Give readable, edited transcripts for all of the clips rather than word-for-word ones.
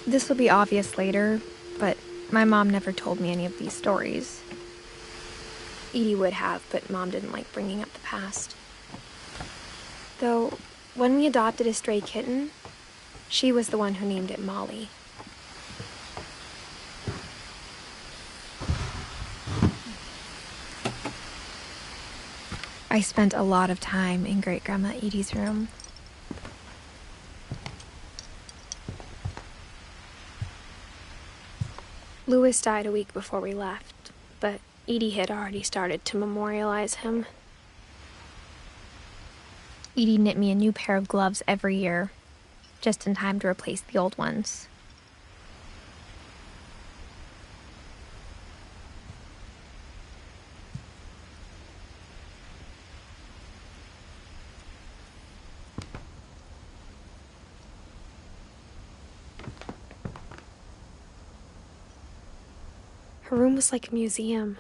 This will be obvious later, but my mom never told me any of these stories. Edie would have, but Mom didn't like bringing up the past. Though, when we adopted a stray kitten, she was the one who named it Molly. I spent a lot of time in Great-Grandma Edie's room. Louis died a week before we left, but Edie had already started to memorialize him. Edie knit me a new pair of gloves every year, just in time to replace the old ones. Her room was like a museum.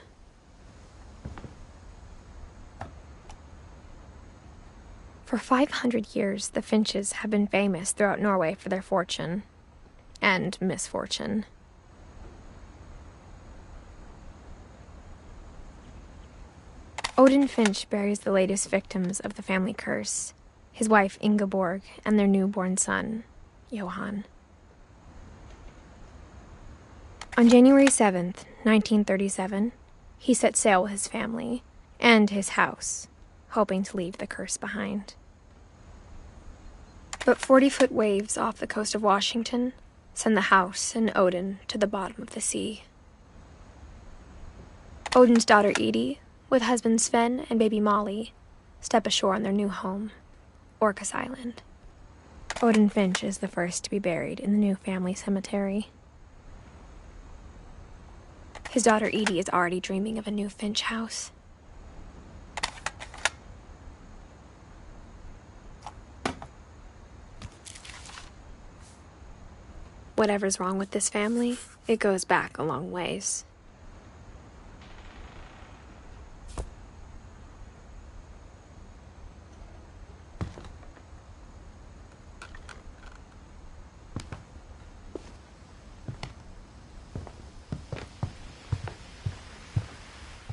For 500 years, the Finches have been famous throughout Norway for their fortune and misfortune. Odin Finch buries the latest victims of the family curse, his wife Ingeborg and their newborn son, Johan. On January 7th, 1937, he set sail with his family and his house, hoping to leave the curse behind. But 40-foot waves off the coast of Washington send the house and Odin to the bottom of the sea. Odin's daughter Edie, with husband Sven and baby Molly, step ashore on their new home, Orcas Island. Odin Finch is the first to be buried in the new family cemetery. His daughter Edie is already dreaming of a new Finch house. Whatever's wrong with this family, it goes back a long ways.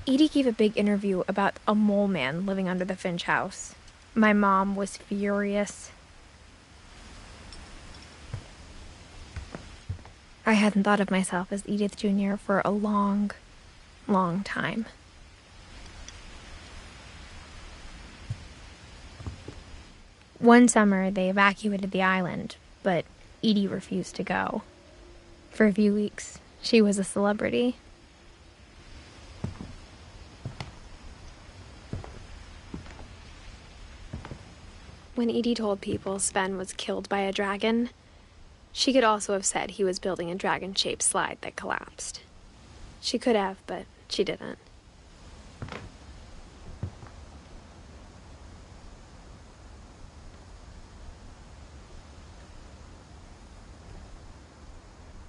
Edie gave a big interview about a mole man living under the Finch house. My mom was furious. I hadn't thought of myself as Edith Jr. for a long, long time. One summer, they evacuated the island, but Edie refused to go. For a few weeks, she was a celebrity. When Edie told people Sven was killed by a dragon, she could also have said he was building a dragon-shaped slide that collapsed. She could have, but she didn't.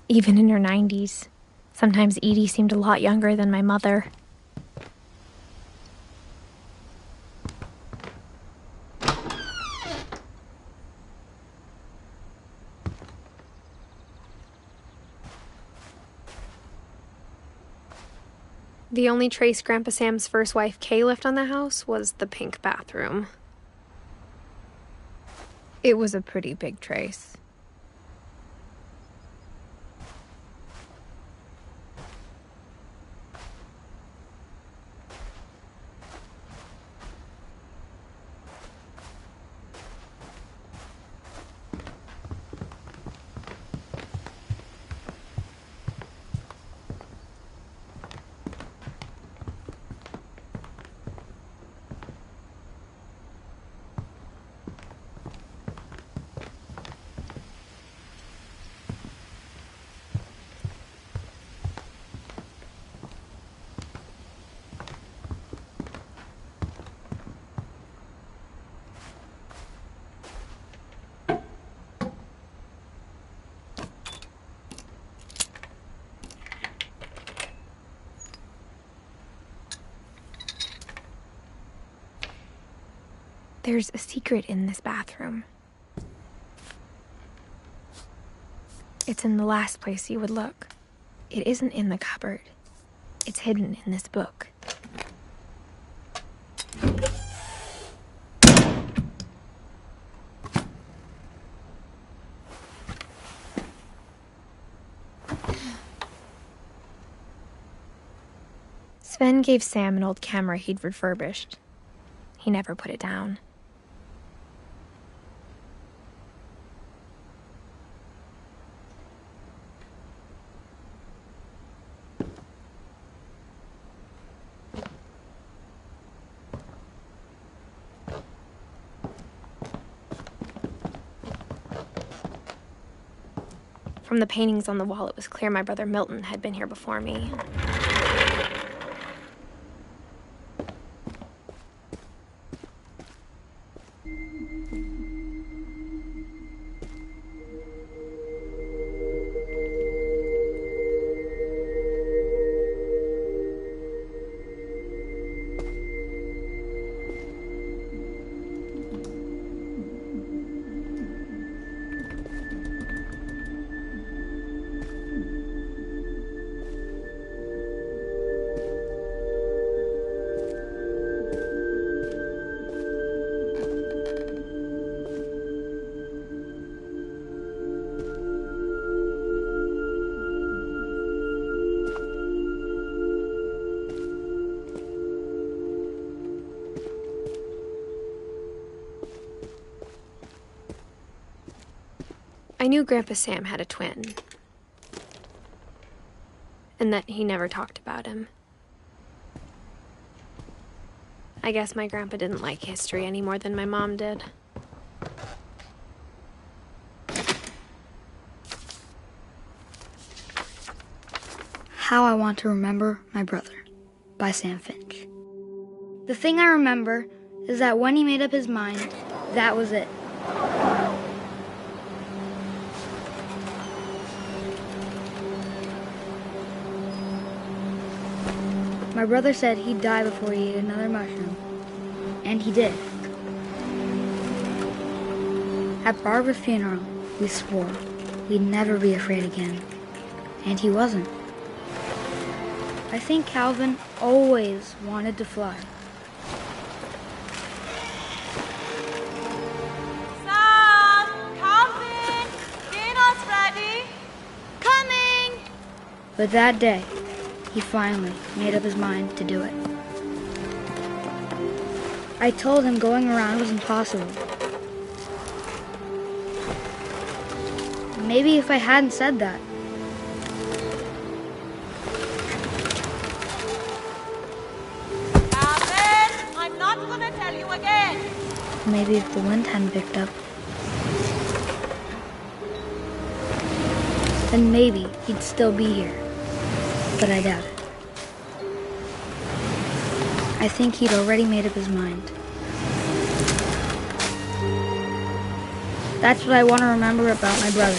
Even in her 90s, sometimes Edie seemed a lot younger than my mother. The only trace Grandpa Sam's first wife, Kay, left on the house was the pink bathroom. It was a pretty big trace. There's a secret in this bathroom. It's in the last place you would look. It isn't in the cupboard. It's hidden in this book. Sven gave Sam an old camera he'd refurbished. He never put it down. From the paintings on the wall, it was clear my brother Milton had been here before me. I knew Grandpa Sam had a twin, and that he never talked about him. I guess my grandpa didn't like history any more than my mom did. How I Want to Remember My Brother by Sam Finch. The thing I remember is that when he made up his mind, that was it. My brother said he'd die before he ate another mushroom, and he did. At Barbara's funeral, we swore we'd never be afraid again, and he wasn't. I think Calvin always wanted to fly. Sam! Calvin! Dinner's ready! Coming! But that day, he finally made up his mind to do it. I told him going around was impossible. Maybe if I hadn't said that. Calvin! I'm not gonna tell you again! Maybe if the wind hadn't picked up, then maybe he'd still be here. But I doubt it. I think he'd already made up his mind. That's what I want to remember about my brother.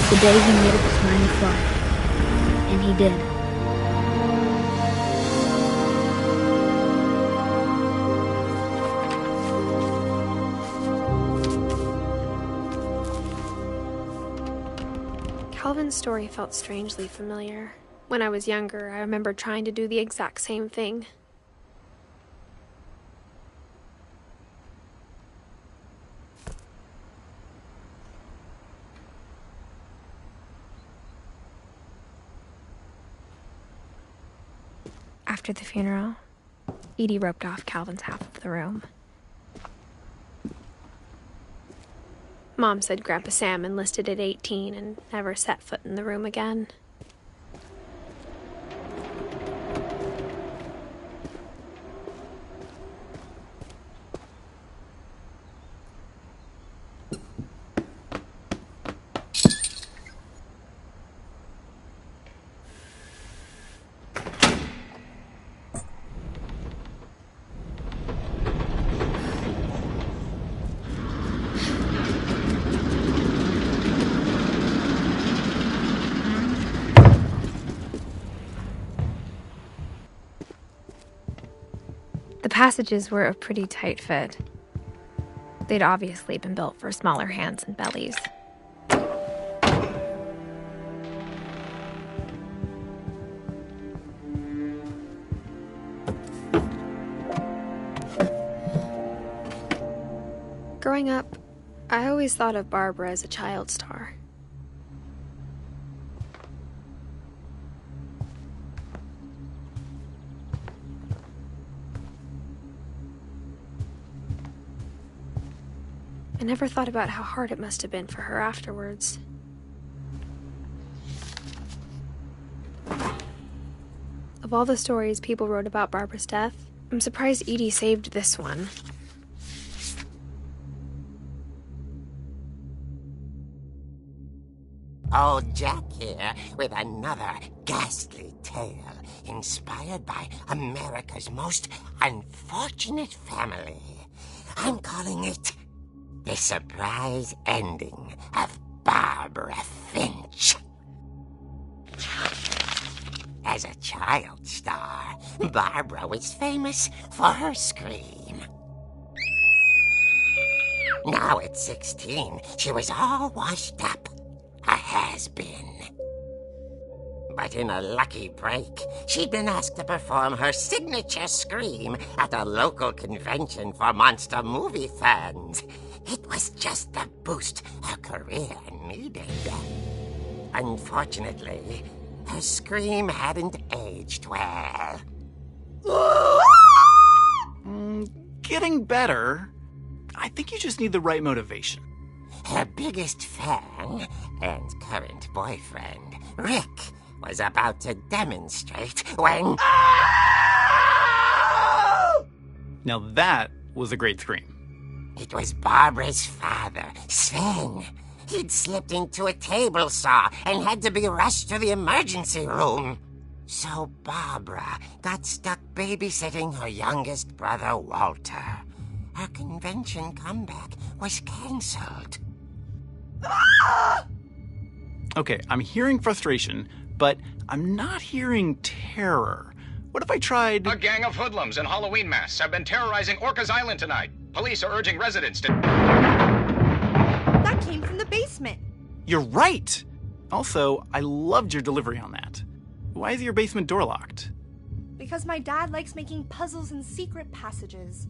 The day he made up his mind to fly. And he did. Calvin's story felt strangely familiar. When I was younger, I remember trying to do the exact same thing. After the funeral, Edie roped off Calvin's half of the room. Mom said Grandpa Sam enlisted at 18 and never set foot in the room again. The passages were a pretty tight fit. They'd obviously been built for smaller hands and bellies. Growing up, I always thought of Barbara as a child star. I never thought about how hard it must have been for her afterwards. Of all the stories people wrote about Barbara's death, I'm surprised Edie saved this one. Old Jack here with another ghastly tale inspired by America's most unfortunate family. I'm calling it The Surprise Ending of Barbara Finch. As a child star, Barbara was famous for her scream. Now at 16, she was all washed up. A has-been. But in a lucky break, she'd been asked to perform her signature scream at a local convention for monster movie fans. It was just the boost her career needed. Unfortunately, her scream hadn't aged well. Getting better. I think you just need the right motivation. Her biggest fan and current boyfriend, Rick, was about to demonstrate when... Now that was a great scream. It was Barbara's father, Sven. He'd slipped into a table saw and had to be rushed to the emergency room. So Barbara got stuck babysitting her youngest brother, Walter. Her convention comeback was cancelled. Okay, I'm hearing frustration, but I'm not hearing terror. What if I tried... A gang of hoodlums in Halloween masks have been terrorizing Orcas Island tonight. Police are urging residents to... That came from the basement. You're right! Also, I loved your delivery on that. Why is your basement door locked? Because my dad likes making puzzles and secret passages.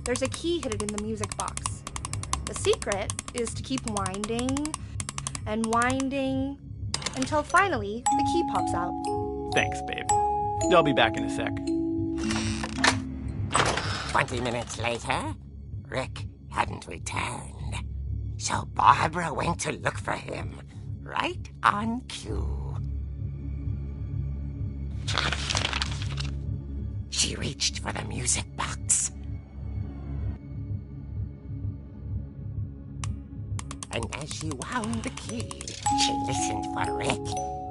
There's a key hidden in the music box. The secret is to keep winding and winding until finally the key pops out. Thanks, babe. I'll be back in a sec. 20 minutes later, Rick hadn't returned. So Barbara went to look for him, right on cue. She reached for the music box. And as she wound the key, she listened for Rick,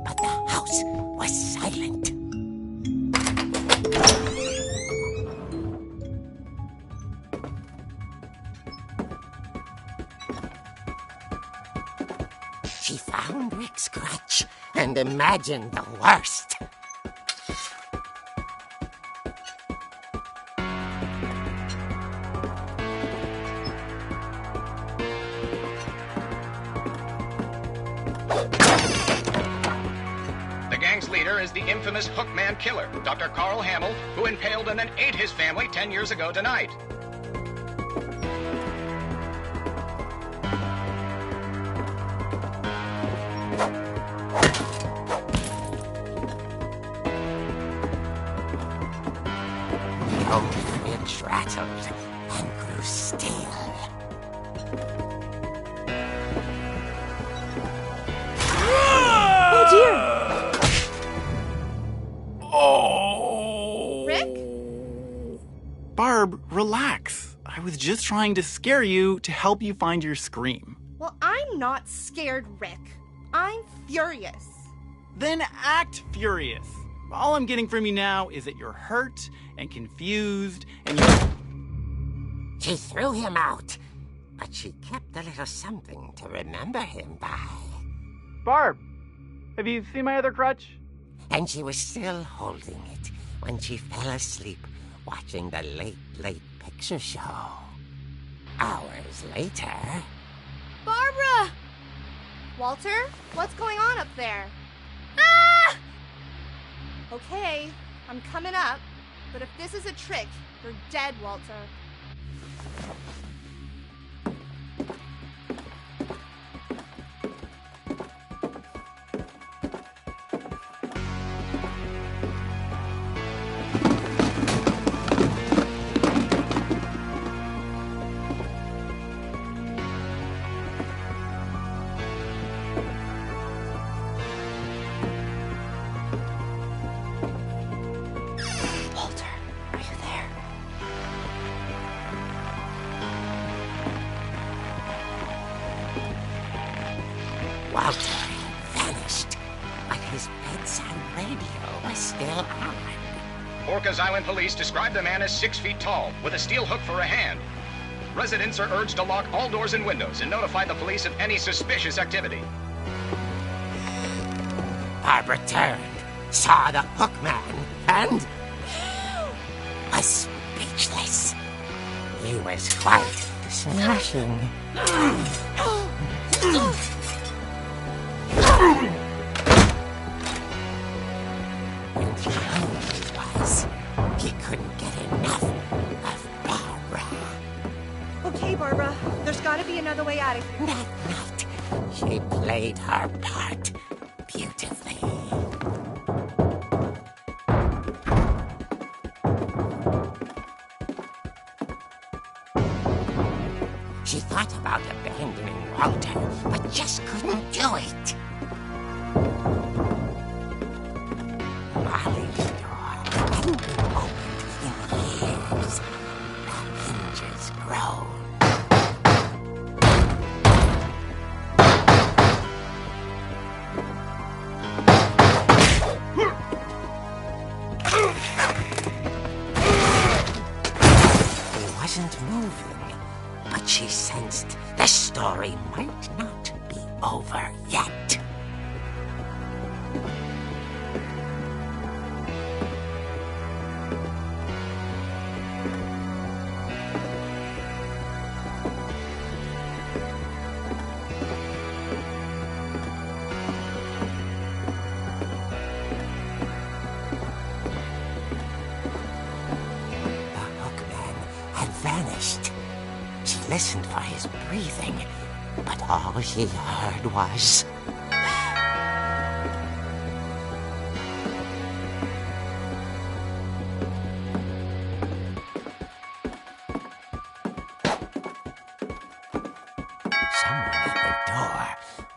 but the house was silent. She found Rick's crutch and imagined the worst. The gang's leader is the infamous Hookman killer, Dr. Carl Hamill, who impaled and then ate his family 10 years ago tonight. The old fridge rattled and grew still. Oh dear! Oh! Rick? Barb, relax. I was just trying to scare you to help you find your scream. Well, I'm not scared, Rick. I'm furious. Then act furious. All I'm getting from you now is that you're hurt and confused and you're... She threw him out, but she kept a little something to remember him by. Barb, have you seen my other crutch? And she was still holding it when she fell asleep watching the Late Late Picture Show. Hours later... Barbara! Walter, what's going on up there? Ah! Okay, I'm coming up, but if this is a trick, you're dead, Walter. Walter had vanished, but his bedside radio was still on. Orcas Island police describe the man as 6 feet tall, with a steel hook for a hand. Residents are urged to lock all doors and windows and notify the police of any suspicious activity. Barbara turned, saw the hook man, and was speechless. He was quite smashing. And the only was, he couldn't get enough of Barbara. Okay, Barbara, there's gotta be another way out of here. That night, she played her part beautifully. She thought about abandoning Walter, but just couldn't do it. Molly's door hadn't been opened in years. The hinges groaned. He wasn't moving, but she sensed the story might not be over yet. Vanished. She listened for his breathing, but all she heard was... Someone at the door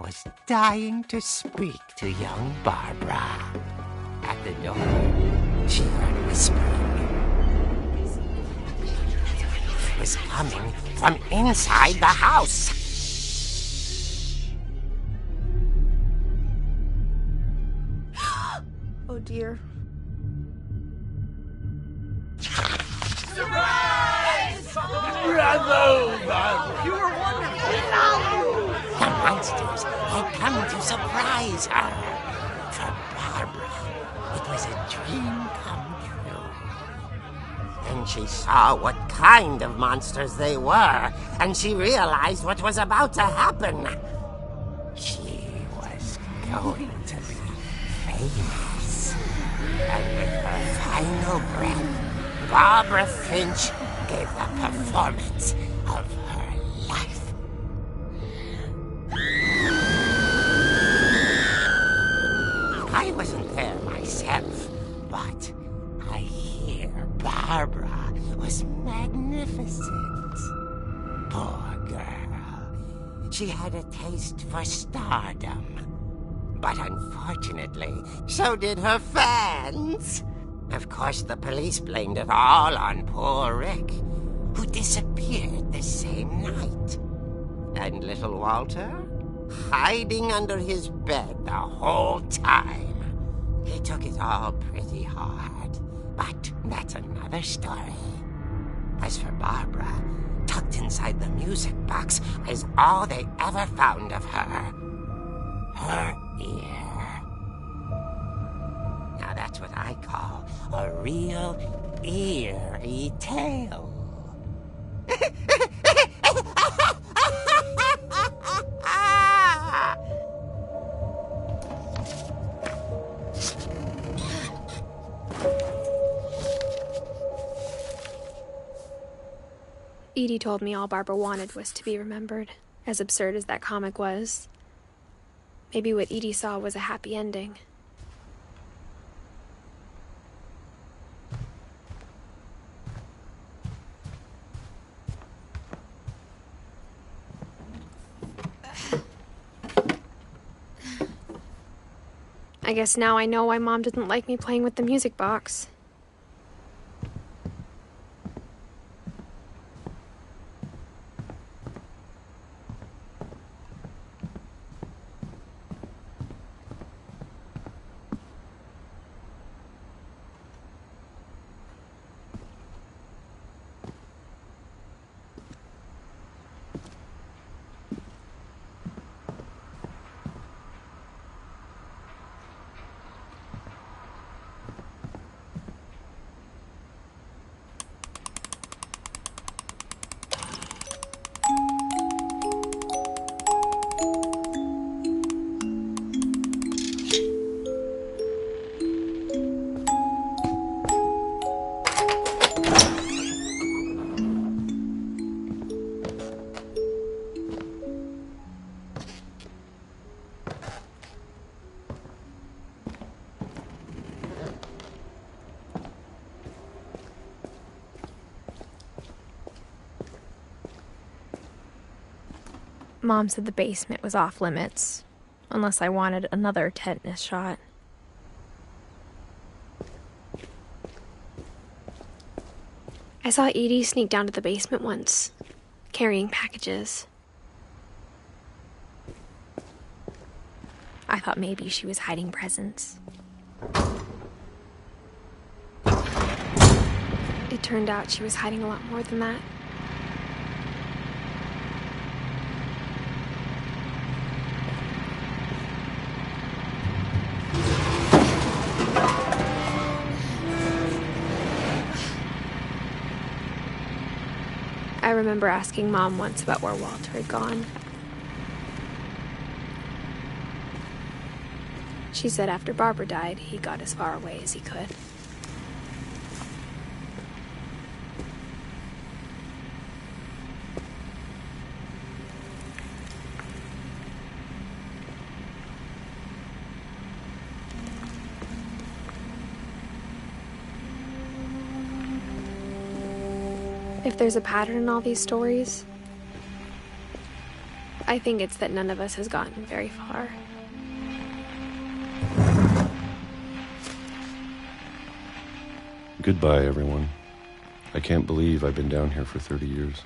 was dying to speak to young Barbara. At the door, she heard whispering. Was coming from inside the house. Oh dear. Surprise! Bravo, Barbara! You were wonderful. The monsters had come to surprise her. For Barbara, it was a dream come true. Then she saw what kind of monsters they were, and she realized what was about to happen. She was going to be famous. And with her final breath, Barbara Finch gave the performance of her life. I wasn't there myself, but I hear Barbara was magnificent. Poor girl. She had a taste for stardom. But unfortunately, so did her fans. Of course, the police blamed it all on poor Rick, who disappeared the same night. And little Walter, hiding under his bed the whole time. He took it all pretty hard, but that's another story. As for Barbara, tucked inside the music box is all they ever found of her. Her ear. Now that's what I call a real eerie tale. Edie told me all Barbara wanted was to be remembered, as absurd as that comic was. Maybe what Edie saw was a happy ending. I guess now I know why Mom didn't like me playing with the music box. Mom said the basement was off limits, unless I wanted another tetanus shot. I saw Edie sneak down to the basement once, carrying packages. I thought maybe she was hiding presents. It turned out she was hiding a lot more than that. I remember asking Mom once about where Walter had gone. She said after Barbara died, he got as far away as he could. If there's a pattern in all these stories, I think it's that none of us has gotten very far. Goodbye, everyone. I can't believe I've been down here for 30 years.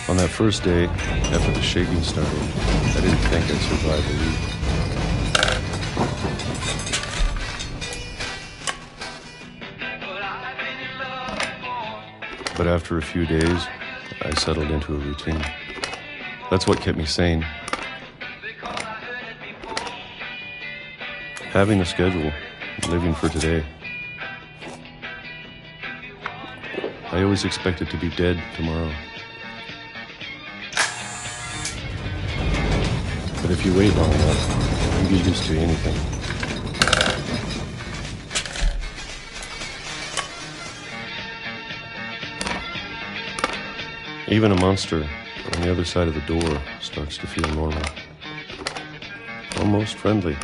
On that first day, after the shaking started, I didn't think I'd survive a week. But after a few days, I settled into a routine. That's what kept me sane. Having a schedule, living for today. I always expected to be dead tomorrow. But if you wait long enough, you get used to anything. Even a monster on the other side of the door starts to feel normal. Almost friendly.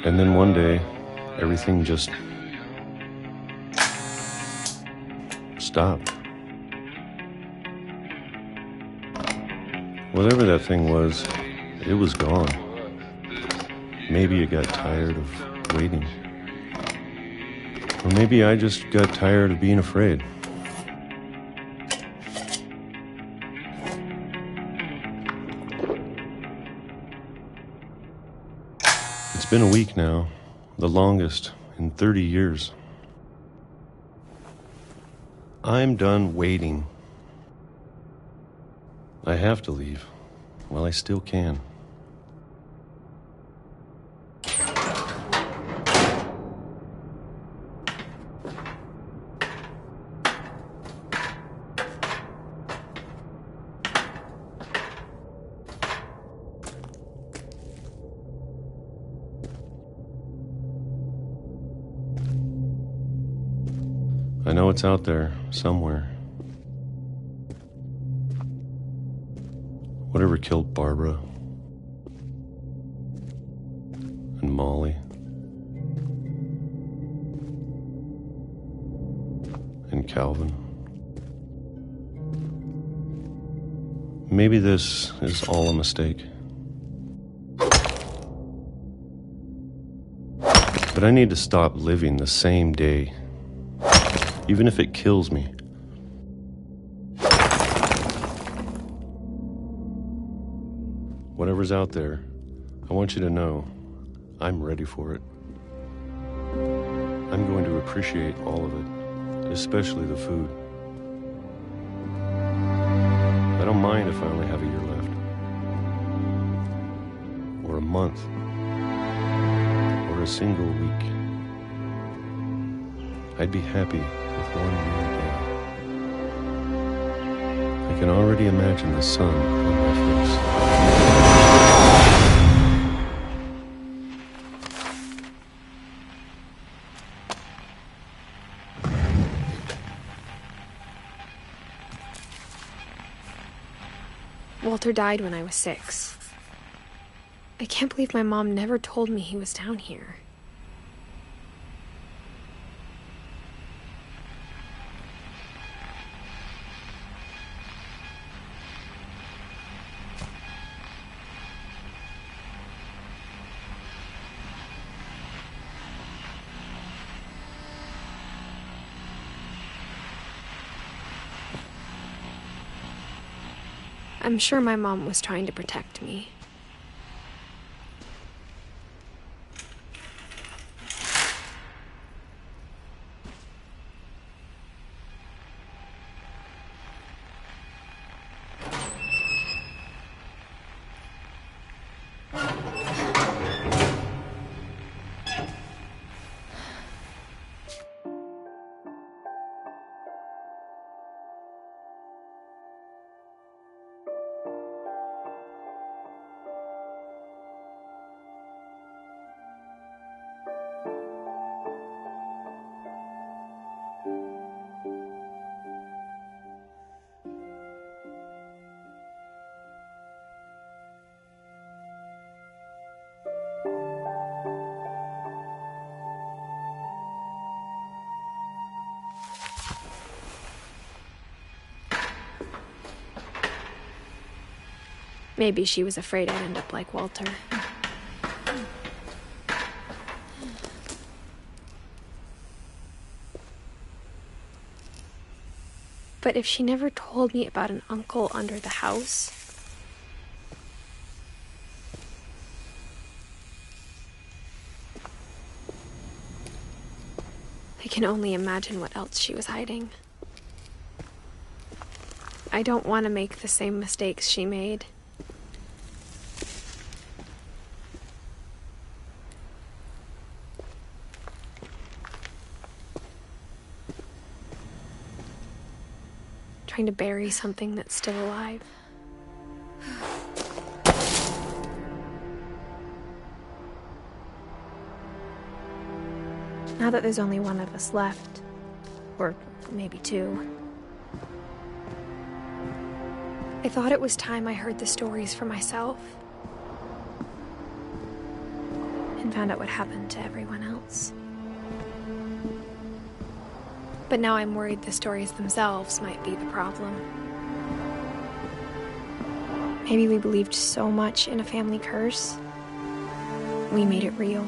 And then one day, everything just stopped. Whatever that thing was, it was gone. Maybe it got tired of waiting. Or maybe I just got tired of being afraid. It's been a week now, the longest in 30 years. I'm done waiting. I have to leave while I still can. I know it's out there, somewhere. Whatever killed Barbara and Molly and Calvin. Maybe this is all a mistake. But I need to stop living the same day, even if it kills me. Whatever's out there, I want you to know I'm ready for it. I'm going to appreciate all of it, especially the food. I don't mind if I only have a year left, or a month, or a single week. I'd be happy with 1 year again. I can already imagine the sun on my face. Walter died when I was 6. I can't believe my mom never told me he was down here. I'm sure my mom was trying to protect me. Maybe she was afraid I'd end up like Walter. But if she never told me about an uncle under the house, I can only imagine what else she was hiding. I don't want to make the same mistakes she made. Trying to bury something that's still alive. Now that there's only one of us left, or maybe 2, I thought it was time I heard the stories for myself and found out what happened to everyone else. But now I'm worried the stories themselves might be the problem. Maybe we believed so much in a family curse, we made it real.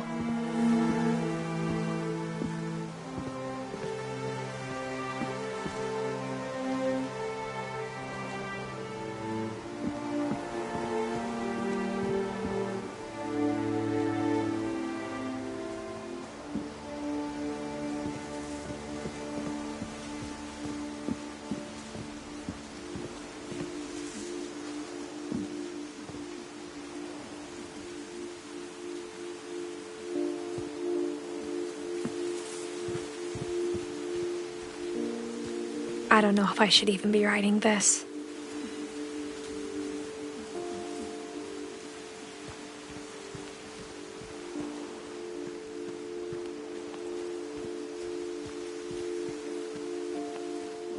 I don't know if I should even be writing this.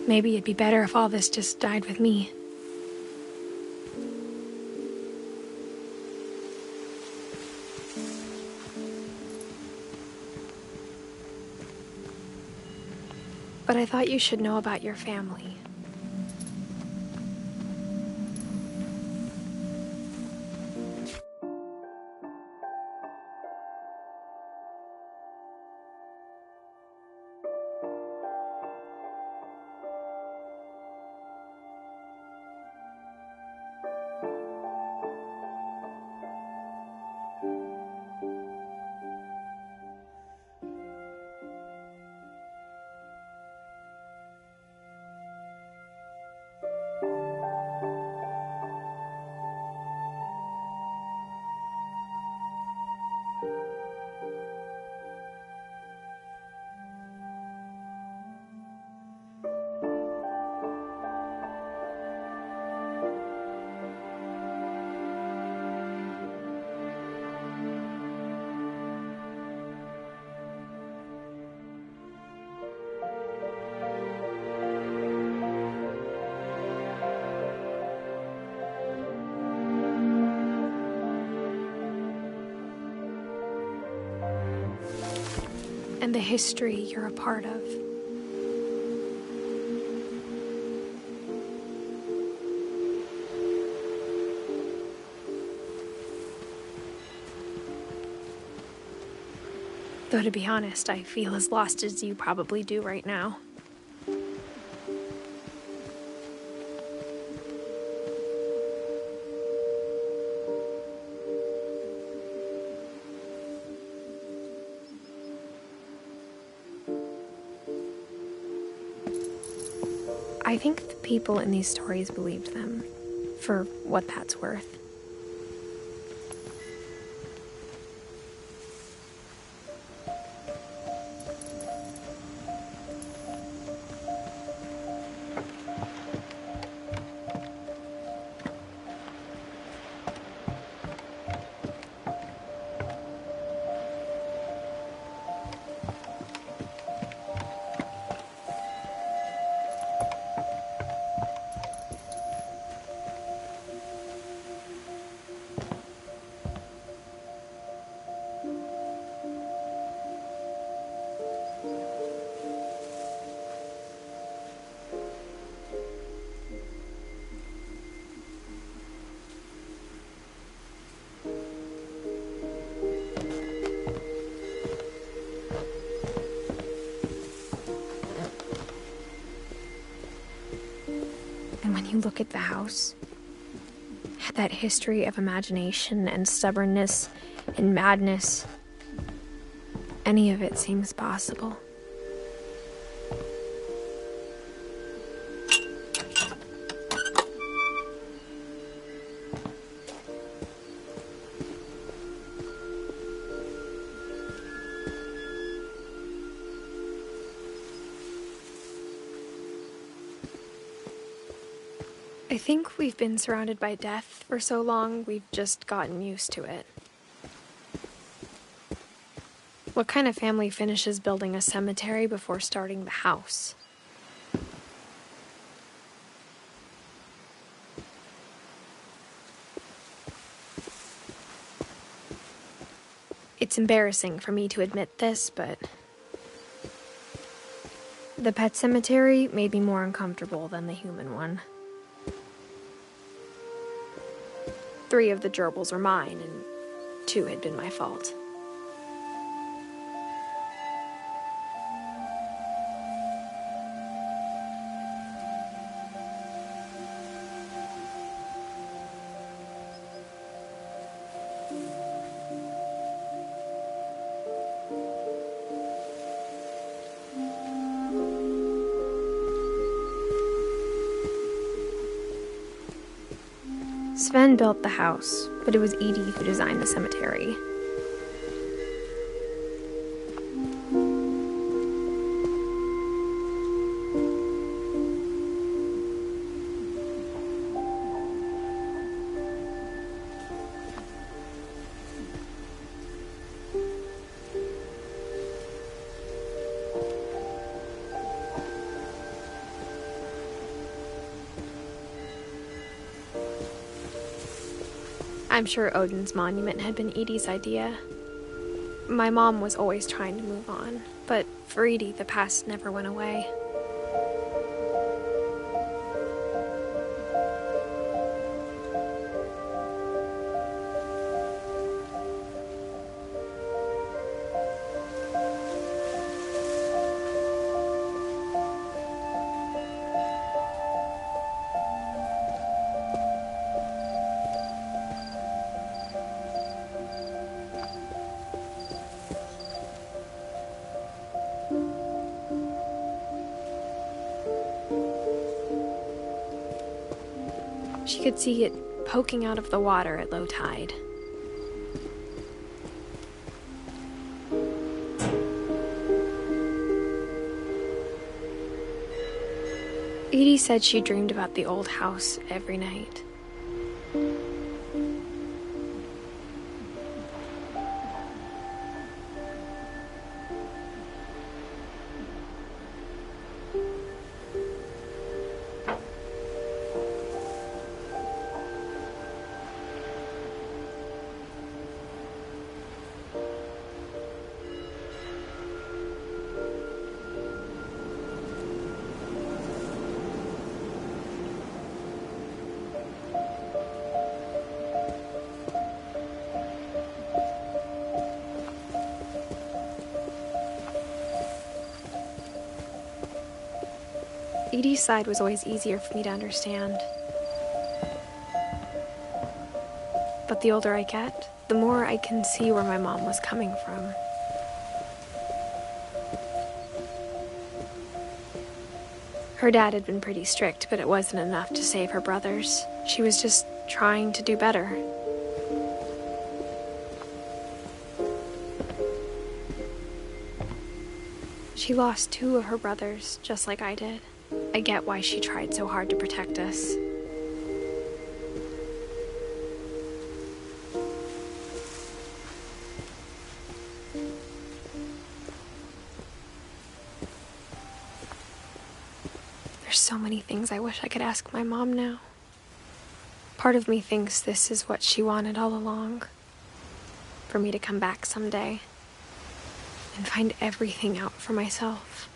Maybe it'd be better if all this just died with me. But I thought you should know about your family. And the history you're a part of. Though to be honest, I feel as lost as you probably do right now. I think the people in these stories believed them, for what that's worth. When you look at the house, that history of imagination and stubbornness and madness, any of it seems possible. I think we've been surrounded by death for so long, we've just gotten used to it. What kind of family finishes building a cemetery before starting the house? It's embarrassing for me to admit this, but the pet cemetery made me more uncomfortable than the human one. 3 of the gerbils were mine, and 2 had been my fault. Sven built the house, but it was Edie who designed the cemetery. I'm sure Odin's monument had been Edie's idea. My mom was always trying to move on, but for Edie, the past never went away. She could see it poking out of the water at low tide. Edie said she dreamed about the old house every night. Edie's side was always easier for me to understand. But the older I get, the more I can see where my mom was coming from. Her dad had been pretty strict, but it wasn't enough to save her brothers. She was just trying to do better. She lost 2 of her brothers, just like I did. I get why she tried so hard to protect us. There's so many things I wish I could ask my mom now. Part of me thinks this is what she wanted all along. For me to come back someday and find everything out for myself.